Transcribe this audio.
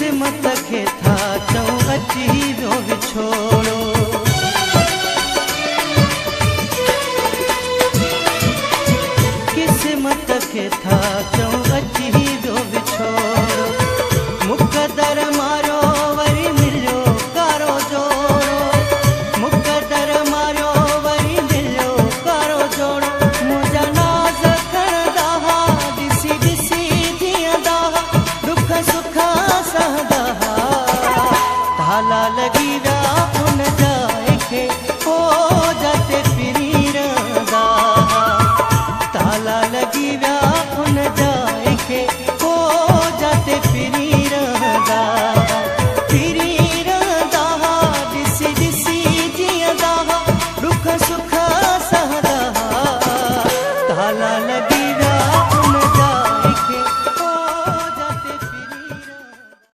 किस्मत खे था चऊं अची वियो विछोड़ो किस्मत खे था चऊं अची वियो विछोड़ो मुक़दर मारियो वरी मिलियो कारो जोड़ो मुक़दर मारियो वरी मिलियो कारो जोड़ो मुंहिंजा नाज़ खणंदा हुआ ॾिसी ॾिसी जीअंदा हुआ दुख सुख सहंदा